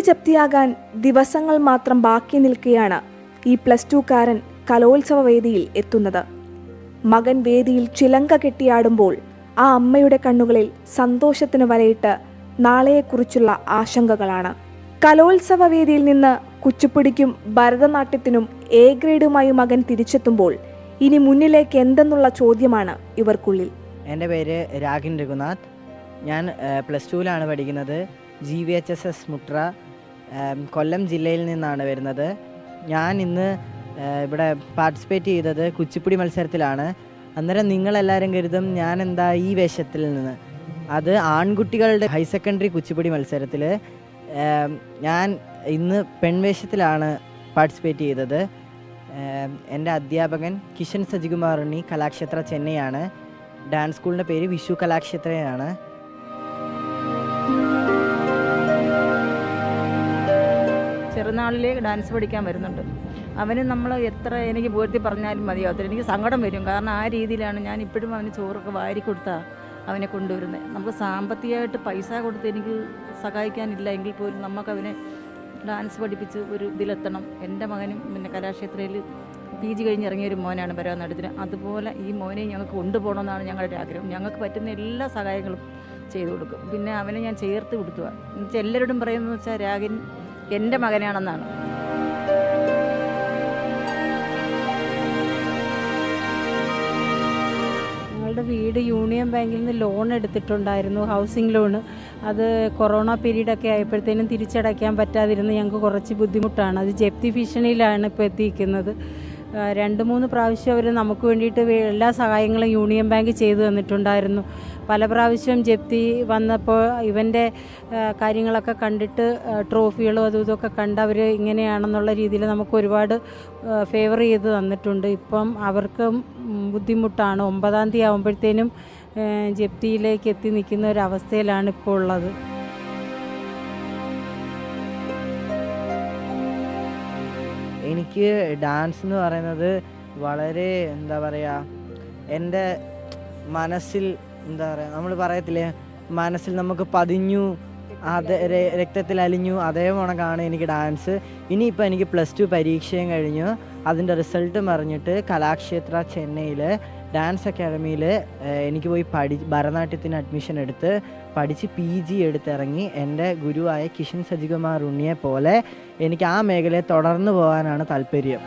ജപ്തിയാകാൻ ദിവസങ്ങൾ മാത്രം ബാക്കി നിൽക്കെയാണ് ഈ +2 കാരൻ കലോത്സവ വേദിയിൽ എത്തുന്നത്. മകൻ വേദിയിൽ ചിലങ്ക കെട്ടിയാടുമ്പോൾ ആ അമ്മയുടെ കണ്ണുകളിൽ സന്തോഷത്തിന് വലയിട്ട് നാളെയെക്കുറിച്ചുള്ള ആശങ്കകളാണ്. കലോത്സവ വേദിയിൽ നിന്ന് കുച്ചിപ്പുടിക്കും ഭരതനാട്യത്തിനും എ ഗ്രേഡുമായി മകൻ തിരിച്ചെത്തുമ്പോൾ ഇനി മുന്നിലേക്ക് എന്തെന്നുള്ള ചോദ്യമാണ് ഇവർക്കുള്ളിൽ. എൻ്റെ പേര് രാഗിൻ രഘുനാഥ്. ഞാൻ +2ലാണ് പഠിക്കുന്നത്. GVHSS മുട്ര, കൊല്ലം ജില്ലയിൽ നിന്നാണ് വരുന്നത്. ഞാൻ ഇന്ന് ഇവിടെ പാർട്ടിസിപ്പേറ്റ് ചെയ്തത് കുച്ചിപ്പുടി മത്സരത്തിലാണ്. അന്നേരം നിങ്ങളെല്ലാവരും കരുതും ഞാൻ എന്താ ഈ വേഷത്തിൽ നിന്ന്. അത് ആൺകുട്ടികളുടെ ഹയർ സെക്കൻഡറി കുച്ചിപ്പുടി മത്സരത്തിൽ ഞാൻ ഇന്ന് പെൺവേഷത്തിലാണ് പാർട്ടിസിപ്പേറ്റ് ചെയ്തത്. എൻ്റെ അധ്യാപകൻ കിഷൻ സജികുമാർ ഉണ്ണി, കലാക്ഷേത്ര ചെന്നൈയാണ്. ഡാൻസ് സ്കൂളിൻ്റെ പേര് വിഷു കലാക്ഷേത്രയാണ്. ചെറുനാളിലേ ഡാൻസ് പഠിക്കാൻ വരുന്നുണ്ട്. അവന് നമ്മൾ എത്ര എനിക്ക് പൂർത്തി പറഞ്ഞാലും മതിയാവത്തില്ല. എനിക്ക് സങ്കടം വരും. കാരണം ആ രീതിയിലാണ് ഞാൻ ഇപ്പോഴും അവന് ചോറൊക്കെ വാരി കൊടുത്താൽ അവനെ കൊണ്ടുവരുന്നത്. നമുക്ക് സാമ്പത്തികമായിട്ട് പൈസ കൊടുത്ത് എനിക്ക് സഹായിക്കാനില്ല എങ്കിൽ പോലും നമുക്കവനെ ഡാൻസ് പഠിപ്പിച്ച് ഒരു ഇതിലെത്തണം. എൻ്റെ മകനും പിന്നെ കലാക്ഷേത്രയിൽ PG കഴിഞ്ഞിറങ്ങിയ ഒരു മോനാണ് ഭരതനാട്യത്തിന്. അതുപോലെ ഈ മോനെ ഞങ്ങൾക്ക് കൊണ്ടുപോകണമെന്നാണ് ഞങ്ങളുടെ ആഗ്രഹം. ഞങ്ങൾക്ക് പറ്റുന്ന എല്ലാ സഹായങ്ങളും ചെയ്തു കൊടുക്കും. പിന്നെ അവനെ ഞാൻ ചേർത്ത് കൊടുത്തുക എന്നുവെച്ചാൽ എല്ലാവരോടും പറയുന്നത് വെച്ചാൽ രാഗിൻ എൻ്റെ മകനാണെന്നാണ്. ഞങ്ങളുടെ വീട് യൂണിയൻ ബാങ്കിൽ നിന്ന് ലോൺ എടുത്തിട്ടുണ്ടായിരുന്നു, ഹൗസിംഗ് ലോണ്. അത് കൊറോണ പീരീഡൊക്കെ ആയപ്പോഴത്തേനും തിരിച്ചടയ്ക്കാൻ പറ്റാതിരുന്ന് ഞങ്ങൾക്ക് കുറച്ച് ബുദ്ധിമുട്ടാണ്. അത് ജപ്തി ഭീഷണിയിലാണ് ഇപ്പോൾ എത്തിയിരിക്കുന്നത്. 2-3 പ്രാവശ്യം അവർ നമുക്ക് വേണ്ടിയിട്ട് എല്ലാ സഹായങ്ങളും യൂണിയൻ ബാങ്ക് ചെയ്തു തന്നിട്ടുണ്ടായിരുന്നു. പല പ്രാവശ്യം ജപ്തി വന്നപ്പോൾ ഇവൻ്റെ കാര്യങ്ങളൊക്കെ കണ്ടിട്ട് ട്രോഫികളും അതും ഇതൊക്കെ കണ്ട് അവർ ഇങ്ങനെയാണെന്നുള്ള രീതിയിൽ നമുക്ക് ഒരുപാട് ഫേവർ ചെയ്ത് തന്നിട്ടുണ്ട്. ഇപ്പം അവർക്ക് ബുദ്ധിമുട്ടാണ്. 9-ാം തീയതി ആകുമ്പോഴത്തേനും ജപ്തിയിലേക്ക് എത്തി നിൽക്കുന്ന ഒരവസ്ഥയിലാണ് ഇപ്പോൾ ഉള്ളത്. എനിക്ക് ഡാൻസ് എന്ന് പറയുന്നത് വളരെ എന്താ പറയുക, എൻ്റെ മനസ്സിൽ എന്താ പറയുക, നമ്മൾ പറയത്തില്ലേ മനസ്സിൽ നമുക്ക് പതിഞ്ഞു, അത് രക്തത്തിൽ അലിഞ്ഞു, അതേ കണക്കാണ് എനിക്ക് ഡാൻസ്. ഇനിയിപ്പോൾ എനിക്ക് +2 പരീക്ഷയും കഴിഞ്ഞു. അതിൻ്റെ റിസൾട്ടും അറിഞ്ഞിട്ട് കലാക്ഷേത്ര ചെന്നൈയിൽ ഡാൻസ് അക്കാഡമിയിൽ എനിക്ക് പോയി ഭരതനാട്യത്തിന് അഡ്മിഷൻ എടുത്ത് പഠിച്ച് PG എടുത്തിറങ്ങി എൻ്റെ ഗുരുവായ കിഷൻ സജികുമാർ ഉണ്ണിയെ പോലെ എനിക്ക് ആ മേഖലയെ തുടർന്നു പോകാനാണ് താല്പര്യം.